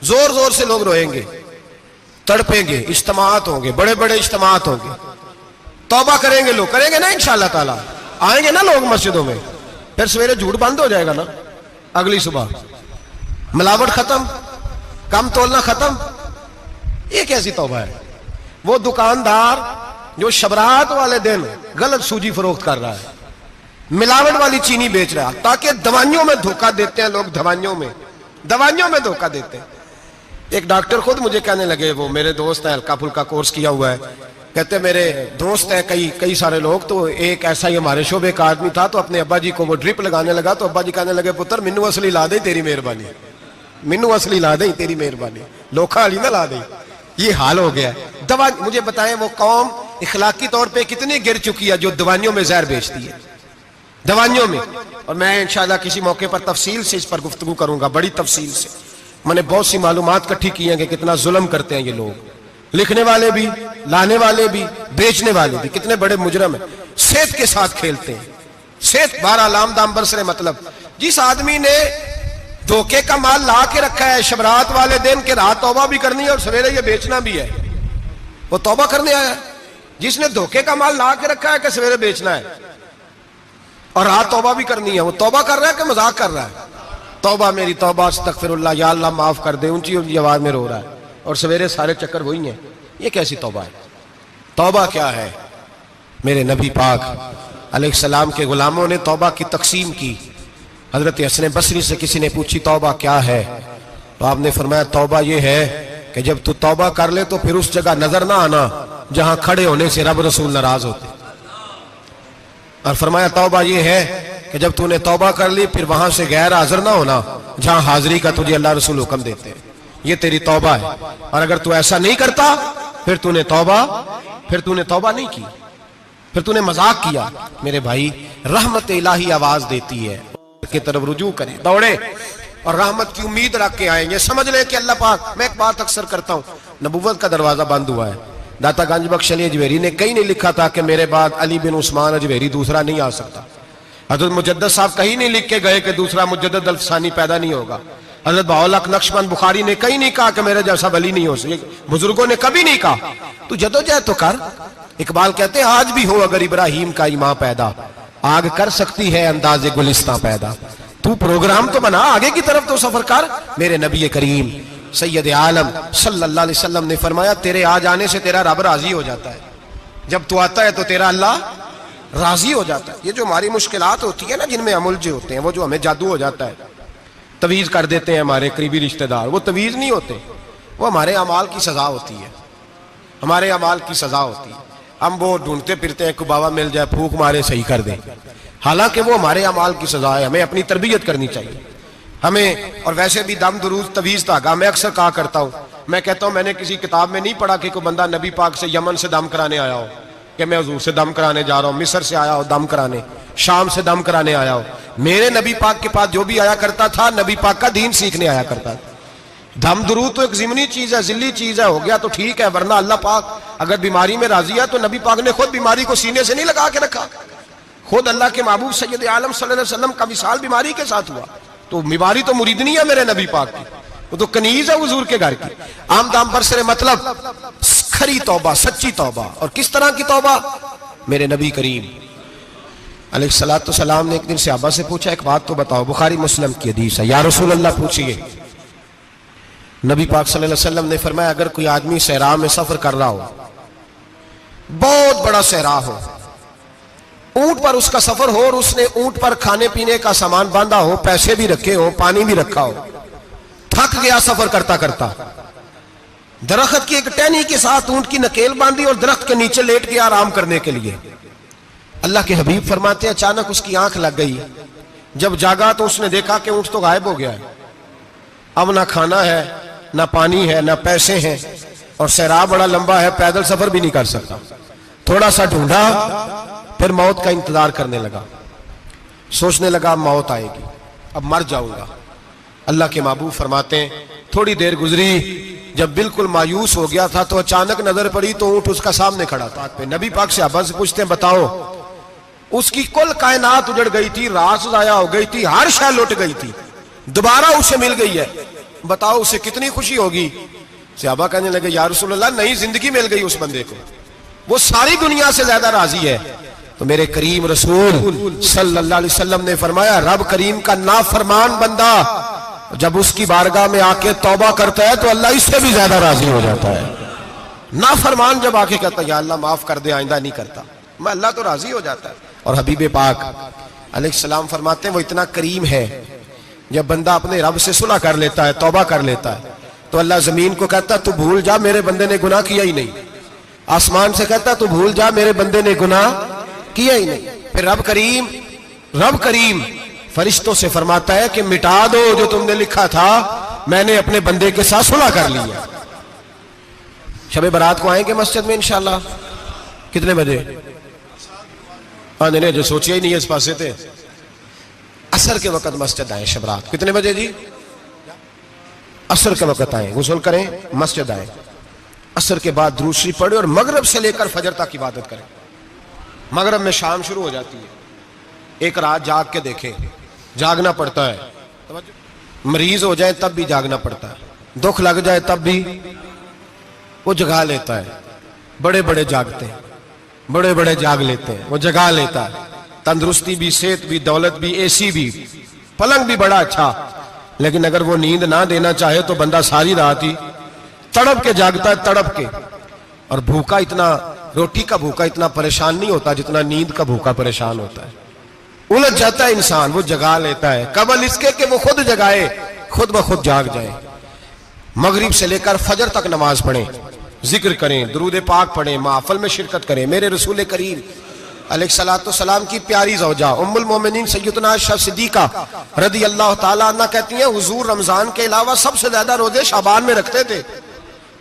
जोर जोर से लोग रोएंगे, तड़पेंगे, इज्तिमात होंगे, बड़े बड़े इज्तिमात होंगे, तौबा करेंगे लोग, करेंगे ना इंशाअल्लाह ताला, आएंगे ना लोग मस्जिदों में, फिर सवेरे झूठ बंद हो जाएगा ना। अगली सुबह मिलावट खत्म, कम तोलना खत्म। ये कैसी तौबा है? वो दुकानदार जो शबरात वाले दिन गलत सूजी फरोख्त कर रहा है, मिलावट वाली चीनी बेच रहा है, ताकि दवाइयों में धोखा देते हैं लोग, दवाइयों में धोखा देते हैं। एक डॉक्टर खुद मुझे कहने लगे, वो मेरे दोस्त है, हल्का फुल्का कोर्स किया हुआ है, कहते मेरे दोस्त है कई सारे लोग, तो एक ऐसा ही हमारे शोबे का आदमी था, तो अपने अब्बा जी को वो ड्रिप लगाने लगा, तो अब्बा जी कहने लगे पुत्र मिन्नू असली ला दे तेरी मेहरबानी, मिन्नू असली ला दे तेरी मेहरबानी, लोखा अली ना ला दे। ये हाल हो गया है। दवा मुझे बताएं वो कौम इखलाकी तौर पे कितनी गिर चुकी है जो दवाइयों में जहर बेचती है, दवाइयों में। और मैं इंशाल्लाह किसी मौके पर तफसील से इस पर गुफ्तगू करूंगा, बड़ी तफसील से। मैंने बहुत सी मालूमात इकट्ठी की हैं कि कितना जुल्म करते हैं ये लोग, लिखने वाले भी, लाने वाले भी, बेचने वाले भी, कितने बड़े मुजरम है। सेहत के साथ खेलते हैं, सेहत बारह लाम दाम बरसरे। मतलब जिस आदमी ने धोखे का माल ला के रखा है शबरात वाले दिन के रात तौबा भी करनी है और सवेरे ये बेचना भी है, वो तौबा करने आया है। जिसने धोखे का माल ला के रखा है कि सवेरे बेचना है और रात तौबा भी करनी है, वो तौबा कर रहा है कि मजाक कर रहा है? तौबा मेरी तौबा, अस्तगफिरुल्लाह, या अल्लाह माफ कर दे, ऊंची ऊंची आवाज में रो रहा है और सवेरे सारे चक्कर वही हैं। ये कैसी तौबा है? तौबा क्या है? मेरे नबी पाक अलैहिस्सलाम के गुलामों ने तौबा की तकसीम की। हजरत हसन बसरी से किसी ने पूछी तौबा क्या है, तो आपने फरमाया तौबा ये है कि जब तू तौबा कर ले तो फिर उस जगह नजर ना आना जहां खड़े होने से रब रसूल नाराज होते। और फरमाया तौबा ये है कि जब तूने तौबा कर ली फिर वहां से गैर हाजिर ना होना जहां हाजिरी का तुझे अल्लाह रसूल हुक्म देते हैं। ये तेरी तौबा है। और अगर तू ऐसा नहीं करता फिर तूने तौबा नहीं की, फिर तूने मजाक किया। मेरे भाई रहमत इलाही आवाज देती है की तरफ रुजू करें, दौड़े और रहमत की उम्मीद रख के आएंगे। समझ ले कि अल्लाह पाक, मैं एक बात अक्सर करता हूं, नबुव्वत का दरवाजा बंद हुआ है। दाता गंज बख्श अली अजमेरी ने कहीं नहीं लिखा था कि मेरे बाद अली बिन उस्मान अजमेरी दूसरा नहीं आ सकता। हजरत मुजद्दद साहब कहीं नहीं लिख के गए कि दूसरा मुजद्दद अल्फसानी पैदा नहीं होगा। हजरत बाउलक नक्शबंद बुखारी ने कहीं नहीं कहा कि मेरे जैसा वली नहीं हो सके। बुजुर्गों ने कभी नहीं कहा। तू जदोजहद तो कर। इकबाल कहते हैं आज भी हो अगर इब्राहिम का ईमां पैदा, आग कर सकती है अंदाजे गुलिस्तां पैदा। तू प्रोग्राम तो बना, आगे की तरफ तो सफर कर। मेरे नबी करीम सैयद आलम सल्लल्लाहु अलैहि वसल्लम ने फरमाया तेरे आ जाने से तेरा रब राजी हो जाता है। जब तू आता है तो तेरा अल्लाह राजी हो जाता है। ये जो हमारी मुश्किलात होती है ना, जिनमें अमुलझे होते हैं, वो जो हमें जादू हो जाता है, तवीज कर देते हैं हमारे करीबी रिश्तेदार, वो तवीज नहीं होते, वो हमारे अमाल की सजा होती है, हमारे अमाल की सजा होती है। हम वो ढूंढते फिरते हैं कि बाबा मिल जाए, फूक मारे सही कर दे, हालांकि वो हमारे अमाल की सजा है। हमें अपनी तरबियत करनी चाहिए हमें। और वैसे भी दम दुरूद तवीज धागा मैं अक्सर कहा करता हूँ, मैं कहता हूँ मैंने किसी किताब में नहीं पढ़ा कि कोई बंदा नबी पाक से यमन से दम कराने आया हो कि मैं हुजूर से दम कराने जा रहा हूँ, मिस्र से आया हो दम कराने, शाम से दम कराने आया हो। मेरे नबी पाक के पास जो भी आया करता था नबी पाक का दीन सीखने आया करता था। दम दुरूद तो एक जिमनी चीज है, जिल्ली चीज है, हो गया तो ठीक है, वरना अल्लाह पाक अगर बीमारी में राजी है तो नबी पाक ने खुद बीमारी को सीने से नहीं लगा के रखा। खुद अल्लाह के महबूब सैयद आलम सल्लल्लाहु अलैहि वसल्लम का विसाल बीमारी के साथ हुआ, तो बीमारी तो मुरीदनी है मेरे नबी पाक की, वो तो कनीज है हुजूर के घर की। आम दाम बरसरे मतलब खरी तौबा, सच्ची तौबा। और किस तरह की तौबा? मेरे नबी करीम अलैहिस्सलातु सलाम ने एक दिन सहाबा से पूछा एक बात तो बताओ, बुखारी मुस्लिम की हदीस है, या रसूल अल्लाह पूछिए। नबी पाक सल्लल्लाहु अलैहि वसल्लम ने फरमाया अगर कोई आदमी सहरा में सफर कर रहा हो, बहुत बड़ा सहरा हो, ऊंट पर उसका सफर हो और उसने ऊंट पर खाने पीने का सामान बांधा हो, पैसे भी रखे हो, पानी भी रखा हो, थक गया सफर करता करता, दरख्त की एक टहनी के साथ ऊंट की नकेल बांधी और दरख्त के नीचे लेट गया आराम करने के लिए। अल्लाह के हबीब फरमाते अचानक उसकी आंख लग गई। जब जागा तो उसने देखा कि ऊंट तो गायब हो गया है। अब ना खाना है, ना पानी है, ना पैसे हैं, और सहरा बड़ा लंबा है, पैदल सफर भी नहीं कर सकता। थोड़ा सा ढूंढा, फिर मौत का इंतजार करने लगा, सोचने लगा मौत आएगी, अब मर जाऊंगा। अल्लाह के महबूब फरमाते हैं थोड़ी देर गुजरी, जब बिल्कुल मायूस हो गया था तो अचानक नजर पड़ी तो ऊंट उसका सामने खड़ा था। नबी पाक से अब्बा से पूछते हैं बताओ, उसकी कुल कायनात उजड़ गई थी, रास जाया हो गई थी, हर शय लुट गई थी, दोबारा उसे मिल गई है, बताओ उसे कितनी खुशी होगी। सहाबा कहने लगे या रसूल अल्लाह, नई जिंदगी मिल गई उस बंदे को, वो सारी दुनिया से ज्यादा राजी है। तो मेरे करीम रसूल सल्लल्लाहु अलैहि वसल्लम ने फरमाया, रब करीम का नाफरमान बंदा जब उसकी बारगाह में आके तौबा करता है तो अल्लाह इससे भी ज्यादा राजी हो जाता है। नाफरमान जब आके कहता है या अल्लाह माफ कर दे, आइंदा नहीं करता, मैं, अल्लाह तो राजी हो जाता है। और हबीब पाक अलैहिस्सलाम फरमाते हैं वो इतना करीम है, जब बंदा अपने रब से सुलह कर लेता है, तौबा कर लेता है, तो अल्लाह जमीन को कहता तू भूल जा, मेरे बंदे ने गुनाह किया ही नहीं। आसमान से कहता तू भूल जा, मेरे बंदे ने गुनाह किया ही नहीं। फिर रब करीम फरिश्तों से फरमाता है कि मिटा दो जो तुमने लिखा था, मैंने अपने बंदे के साथ सुलह कर लिया। शबे बारात को आएंगे मस्जिद में इंशाल्लाह। कितने बजे? हाँ नहीं, जो सोचिए ही नहीं है इस पासे थे। असर के वक्त मस्जिद आए शब रात। कितने बजे जी? असर के वक्त आए, गुस्ल करें, मस्जिद आए, असर के बाद दुरूद शरीफ पढ़े और मगरिब से लेकर फजर तक इबादत करें। मगरिब में शाम शुरू हो जाती है। एक रात जाग के देखें, जागना पड़ता है। मरीज हो जाए तब भी जागना पड़ता है, दुख लग जाए तब भी वो जगा लेता है। बड़े बड़े जागते हैं, बड़े बड़े जाग लेते हैं, वो जगा लेता है। तंदुरुस्ती भी, सेहत भी, दौलत भी, एसी भी, पलंग भी बड़ा अच्छा, लेकिन अगर वो नींद ना देना चाहे तो बंदा सारी रात ही तड़प के जागता है, तड़प के। और भूखा इतना, रोटी का भूखा इतना परेशान नहीं होता जितना नींद का भूखा परेशान होता है। उलझ जाता है इंसान, वो जगा लेता है। कबल इसके कि वो खुद जगाए, खुद ब खुद जाग जाए। मगरिब से लेकर फजर तक नमाज पढ़ें, जिक्र करें, दुरूद पाक पढ़ें, महफिल में शिरकत करें। मेरे रसूल करीम अलैहिस्सलातु सलाम की प्यारी ज़ौजा उम्मुल मोमिनीन सैयदना आयशा सिद्दीका रदी अल्लाह ताला अन्हा कहती हैं, हुजूर रमजान के अलावा सबसे ज्यादा रोजे शाबान में रखते थे,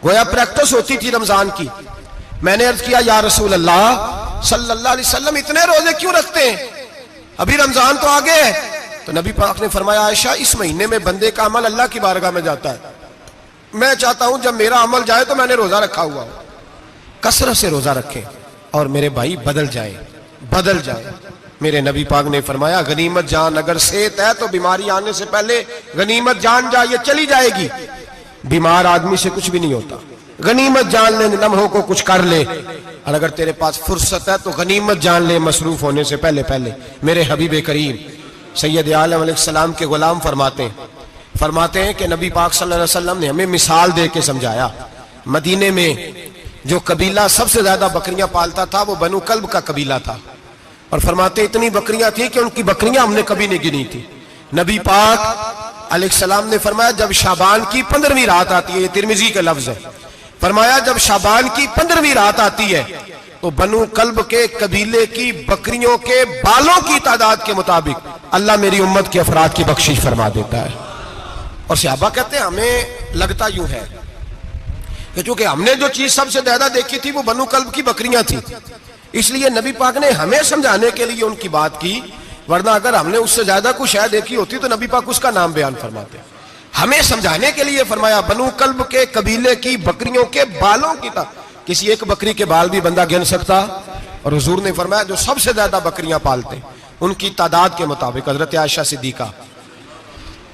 गोया प्रैक्टिस होती थी रमजान की। मैंने अर्ज किया, या रसूल अल्लाह सल्लल्लाहु अलैहि वसल्लम इतने रोजे क्यों रखते हैं, अभी रमजान तो आगे है। तो नबी पाक ने फरमाया, आयशा इस महीने में बंदे का अमल अल्लाह की बारगाह में जाता है। मैं चाहता हूं जब मेरा अमल जाए तो मैंने रोजा रखा हुआ हो। कसरत से रोजा रखें और मेरे भाई बदल जाए, बदल जाए। मेरे नबी पाक ने फरमाया, गनीमत जान, अगर सेहत है तो बीमारी आने से पहले गनीमत जान जा, ये चली जाएगी। बीमार आदमी से कुछ भी नहीं होता। गनीमत जान ले, लम्हों को कुछ कर ले। और अगर तेरे पास फुर्सत है तो गनीमत जान ले, मसरूफ होने से पहले पहले। मेरे हबीब करीम सैयद आलम अलैहिस्सलाम के गुलाम फरमाते हैं कि नबी पाक सल्लल्लाहु अलैहि वसल्लम ने हमें मिसाल दे के समझाया। मदीने में जो कबीला सबसे ज्यादा बकरियां पालता था वो बनु कल्ब का कबीला था। और फरमाते इतनी बकरियां थी कि उनकी बकरियां हमने कभी नहीं गिनी थी। नबी पाक अलैहिस्सलाम ने फरमाया, जब शाबान की 15वीं रात आती है, ये तिरमिजी का लफ्ज है, फरमाया जब शाबान की 15वीं रात आती है तो बनु कल्ब के कबीले की बकरियों के बालों की तादाद के मुताबिक अल्लाह मेरी उम्मत के अफराद की बख्शिश फरमा देता है। और सहाबा कहते हैं हमें लगता यूं है कि चूंकि हमने जो चीज सबसे ज्यादा देखी थी वो बनु कल्ब की बकरियां थी, इसलिए नबी पाक ने हमें समझाने के लिए उनकी बात की, वरना अगर हमने उससे ज्यादा कुछ शायद देखी होती तो नबी पाक उसका नाम बयान फरमाते। हमें समझाने के लिए फरमाया बनु कल्ब के कबीले की बकरियों के बालों की किसी एक बकरी के बाल भी बंदा गिन सकता। और हुजूर ने फरमाया जो सबसे ज्यादा बकरियां पालते उनकी तादाद के मुताबिक हजरत आयशा सिद्दीका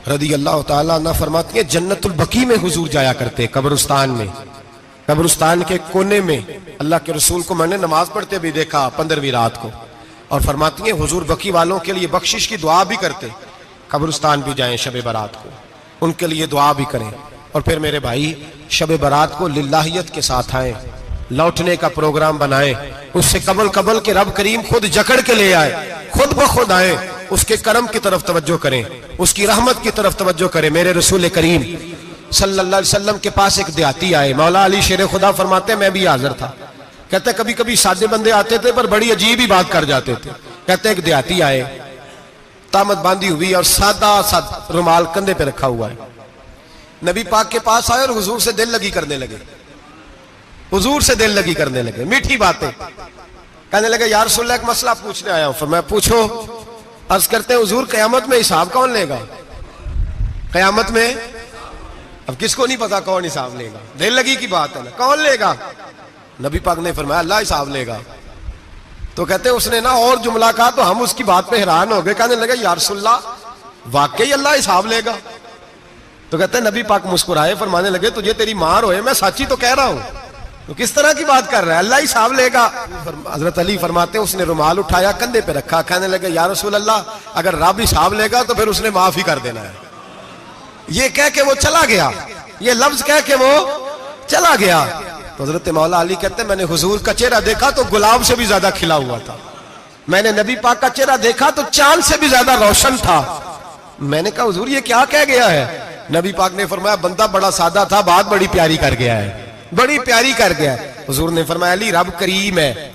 रदी अल्लाह ताला अन्हा फरमाती है, जन्नतुल बकी में हुजूर जाया करते, कब्रिस्तान में, कब्रिस्तान के कोने में। अल्लाह के रसूल को मैंने नमाज पढ़ते भी देखा 15वीं रात को। और फरमाती है हुजूर बकी वालों के लिए बख्शिश की दुआ भी करते, कब्रिस्तान भी जाएं शब बारात को, उनके लिए दुआ भी करें। और फिर मेरे भाई शब बारात को लिल्लाहियत के साथ आए, लौटने का प्रोग्राम बनाए, उससे कबल के रब करीम खुद जकड़ के ले आए, खुद ब खुद आए, उसके करम की तरफ तवज्जो करें, उसकी रहमत की तरफ तवज्जो करें। मेरे रसूल करीम सल्लल्लाहु अलैहि वसल्लम के पास एक देहाती आए, मौला अली शेर खुदा फरमाते मैं भी हाजिर था। कहते कभी कभी सादे बंदे आते थे पर बड़ी अजीब ही बात कर जाते थे। कहते एक देहाती आए, तामत बांधी हुई और सादा सा रुमाल कंधे पे रखा हुआ है। नबी पाक के पास आए और हुजूर से दिल लगी करने लगे, हुजूर से दिल लगी करने लगे, मीठी बातें कहने लगे, या रसूलल्लाह एक मसला पूछने आया हूं। फिर मैं पूछो। अर्ज करते हैं हुजूर कयामत में हिसाब कौन लेगा? कयामत में अब किसको नहीं पता कौन हिसाब लेगा, दिल लगी की बात है ना, कौन लेगा? नबी पाक ने फरमाया अल्लाह हिसाब लेगा। तो कहते उसने ना और जुमला कहा तो हम उसकी बात पे हैरान हो गए, कहने लगे या रसूलल्लाह वाकई अल्लाह हिसाब लेगा? तो कहते नबी पाक मुस्कुराए, फरमाने लगे तुझे तेरी मार होए, मैं सच्ची तो कह रहा हूं। तो किस तरह की बात कर रहा है, अल्लाह ही हिसाब लेगा। हजरत अली फरमाते उसने रुमाल उठाया कंधे पे रखा, कहने लगे या रसूल अल्लाह, अगर रब हिसाब लेगा तो फिर उसने माफ ही कर देना है। ये कह के वो चला गया, ये लफ्ज कह के वो चला गया। तो हजरत मौला अली कहते मैंने हुजूर का चेहरा देखा तो गुलाब से भी ज्यादा खिला हुआ था, मैंने नबी पाक का चेहरा देखा तो चांद से भी ज्यादा रोशन था। मैंने कहा हुजूर ये क्या कह गया है? नबी पाक ने फरमाया बंदा बड़ा सादा था, बात बड़ी प्यारी कर गया है, बड़ी प्यारी कर गया है। हुजूर ने फरमाया अली रब करीम है,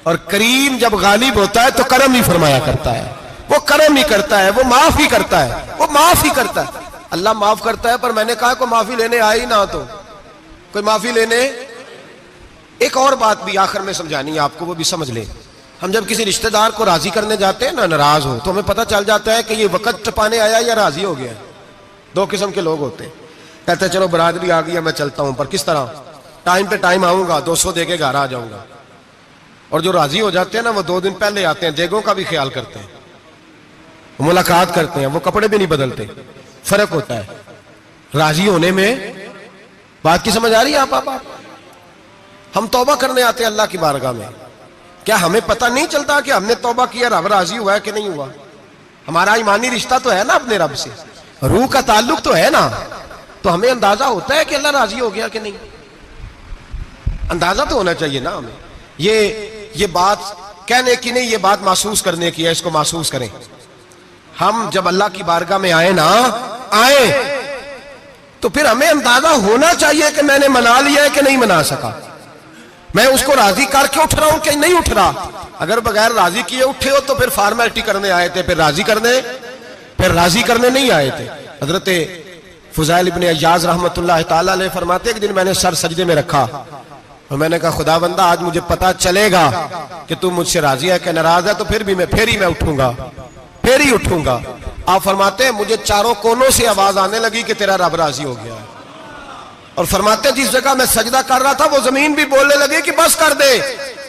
और करीम जब गालिब होता है तो करम ही फरमाया करता है, वो करम ही करता है, वो माफ ही करता है, वो माफ ही करता है। अल्लाह माफ करता है, पर मैंने कहा कोई माफी लेने आए ही ना, तो कोई माफी लेने। एक और बात भी आखिर में समझानी है आपको, वो भी समझ ले। हम जब किसी रिश्तेदार को राजी करने जाते हैं ना, नाराज हो, तो हमें पता चल जाता है कि ये वक्त टपाने आया या राजी हो गया। दो किस्म के लोग होते हैं, कहते हैं चलो बरादरी आ गई, मैं चलता हूं, पर किस तरह, टाइम पे टाइम आऊंगा, 200 दे के घर आ जाऊंगा। और जो राजी हो जाते हैं ना, वो 2 दिन पहले आते हैं, देगों का भी ख्याल करते हैं, मुलाकात करते हैं, वो कपड़े भी नहीं बदलते। फर्क होता है राजी होने में। बात की समझ आ रही है आप? हम तौबा करने आते हैं अल्लाह की बारगाह में, क्या हमें पता नहीं चलता कि हमने तौबा किया, रब राजी हुआ है कि नहीं हुआ? हमारा ईमानी रिश्ता तो है ना अपने रब से, रूह का ताल्लुक तो है ना, तो हमें अंदाजा होता है कि अल्लाह राजी हो गया कि नहीं। अंदाजा तो होना चाहिए ना हमें। ये बात कहने की नहीं, ये बात महसूस करने की है, इसको महसूस करें। हम जब अल्लाह की बारगाह में आए तो फिर हमें अंदाजा होना चाहिए कि मैंने मना लिया है कि नहीं मना सका, मैं उसको राजी करके उठ रहा हूं कि नहीं उठ रहा। अगर बगैर राजी किए उठे हो तो फिर फॉर्मेलिटी करने आए थे, फिर राजी करने नहीं आए थे। हजरत फुज़ैल इब्ने अय्याज़ रहमतुल्लाह ताला अलैह फरमाते एक दिन मैंने सर सजदे में रखा और मैंने कहा खुदाबंदा आज मुझे पता चलेगा कि तू मुझसे राजी है कि नाराज है, तो फिर ही मैं उठूंगा, फिर ही उठूंगा। आप फरमाते हैं मुझे चारों कोनों से आवाज आने लगी कि तेरा रब राजी हो गया है। और फरमाते जिस जगह मैं सजदा कर रहा था वो जमीन भी बोलने लगी कि बस कर दे,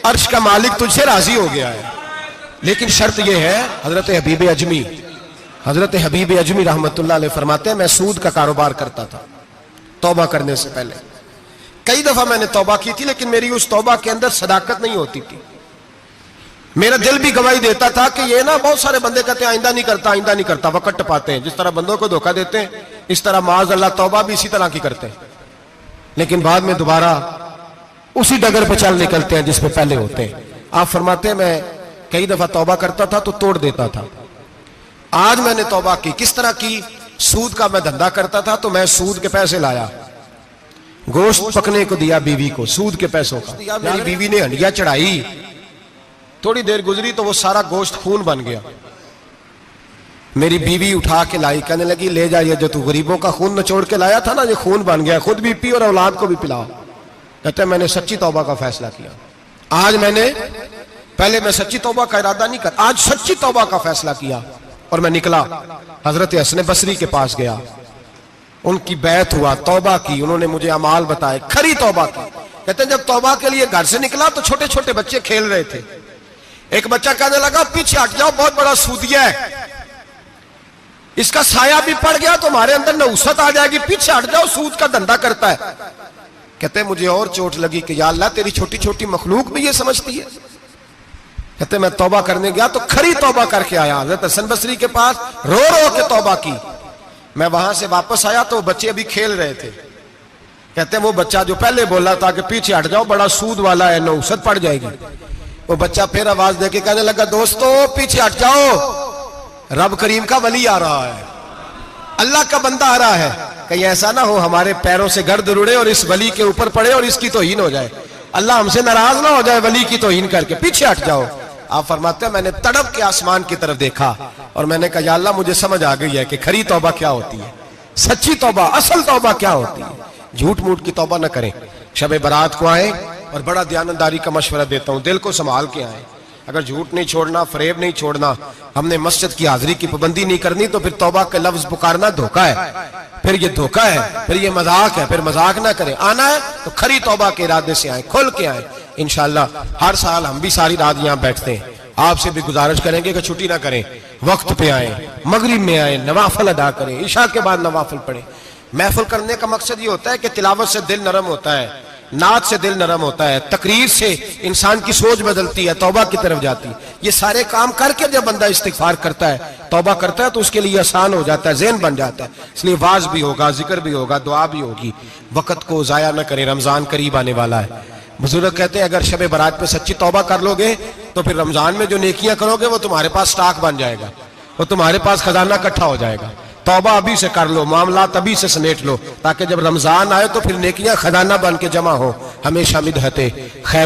अर्श का मालिक तुझसे राजी हो गया है। लेकिन शर्त यह है, हजरत हबीब अजमी रहमतुल्लाह अलैह फरमाते हैं मैं सूद का कारोबार करता था तौबा करने से पहले। कई दफा मैंने तौबा की थी, लेकिन मेरी उस तौबा के अंदर सदाकत नहीं होती थी। मेरा दिल भी गवाही देता था कि ये ना बहुत सारे बंदे कहते हैं आइंदा नहीं करता, वक़्त टपाते हैं। जिस तरह बंदों को धोखा देते हैं, इस तरह माज़ अल्लाह तौबा भी इसी तरह की करते हैं, लेकिन बाद में दोबारा उसी डगर पे चल निकलते हैं जिसपे पहले होते हैं। आप फरमाते हैं मैं कई दफा तौबा करता था तो तोड़ देता था। आज मैंने तौबा की, किस तरह की? सूद का मैं धंधा करता था तो मैं सूद के पैसे लाया, गोश्त पकने को दिया बीवी को, सूद के पैसों का। मेरी बीवी ने हंडिया चढ़ाई, थोड़ी देर गुजरी तो वो सारा गोश्त खून बन गया। मेरी बीवी उठा के लाई, कहने लगी ले जाइए जो तू गरीबों का खून निचोड़ के लाया था ना, ये खून बन गया, खुद भी पी और औलाद को भी पिलाओ। कहते मैंने सच्ची तौबा का फैसला किया। आज पहले मैं सच्ची तौबा का इरादा नहीं कर, आज सच्ची तौबा का फैसला किया और मैं निकला हजरत हसन बसरी के पास गया, उनकी बैत हुआ, तौबा की, उन्होंने मुझे अमाल बताए, खरी तौबा की। कहते जब तौबा के लिए घर से निकला तो छोटे छोटे बच्चे खेल रहे थे। एक बच्चा कहने लगा पीछे हट जाओ, बहुत बड़ा सूदिया है, इसका साया भी पड़ गया तो हमारे अंदर नौसत आ जाएगी, पीछे हट जाओ, सूद का धंधा करता है। कहते मुझे और चोट लगी कि या अल्लाह तेरी छोटी छोटी मखलूक भी ये समझती है। कहते मैं तौबा करने गया तो खरी तौबा करके आया, हज़रत हसन बसरी के पास रो रो के तौबा की। मैं वहां से वापस आया तो बच्चे अभी खेल रहे थे। कहते वो बच्चा जो पहले बोला था कि पीछे हट जाओ बड़ा सूद वाला है, नौसत पड़ जाएगी, वो बच्चा फिर आवाज देके कहने लगा दोस्तों पीछे हट जाओ, रब करीम का वली आ रहा है, अल्लाह का बंदा आ रहा है, कहीं ऐसा ना हो हमारे पैरों से गर्द रुड़े और इस वली के ऊपर पड़े और इसकी तौहीन हो जाए, अल्लाह हमसे नाराज ना हो जाए वली की तौहीन करके, पीछे हट जाओ। आप फरमाते हैं मैंने तड़प के आसमान की तरफ देखा और मैंने कहा या अल्लाह मुझे समझ आ गई है कि खरी तौबा क्या होती है, सच्ची तौबा, असल तौबा क्या होती है। झूठ मूठ की तौबा न करें। शब बारात को आए और बड़ा दयानतदारी का मशवरा देता हूं, दिल को संभाल के आए। अगर झूठ नहीं छोड़ना, फरेब नहीं छोड़ना, हमने मस्जिद की हाजिरी की पाबंदी नहीं करनी तो फिर तौबा के लफ्ज पुकारना धोखा है, फिर ये धोखा है, फिर ये मजाक है, फिर मजाक ना करें। आना है तो खरी तौबा के इरादे से आए, खुल के आए। इंशाअल्लाह हर साल हम भी सारी रात यहाँ बैठते हैं, आपसे भी गुजारिश करेंगे कि छुट्टी ना करें, वक्त पे आए, मगरिब में आए, नवाफिल अदा करें, इशा के बाद नवाफिल पढ़ें। महफिल करने का मकसद ये होता है कि तिलावत से दिल नरम होता है, नात से दिल नरम होता है, तकरीर से इंसान की सोच बदलती है, तौबा की तरफ जाती है। ये सारे काम करके जब बंदा इस्तिगफार करता है, तौबा करता है, तो उसके लिए आसान हो जाता है, ज़हन बन जाता है। इसलिए वाज भी होगा, जिक्र भी होगा, दुआ भी होगी। वक्त को जाया न करें, रमजान करीब आने वाला है। बुजुर्ग कहते हैं अगर शब बारात पे सच्ची तौबा कर लोगे तो फिर रमजान में जो नेकियां करोगे वो तुम्हारे पास स्टॉक बन जाएगा, वो तुम्हारे पास खजाना इकट्ठा हो जाएगा। तौबा अभी से कर लो, मामलात अभी से समेट लो, ताकि जब रमजान आए तो फिर नेकियां खजाना बन के जमा हो। हमेशा मिदहते खैर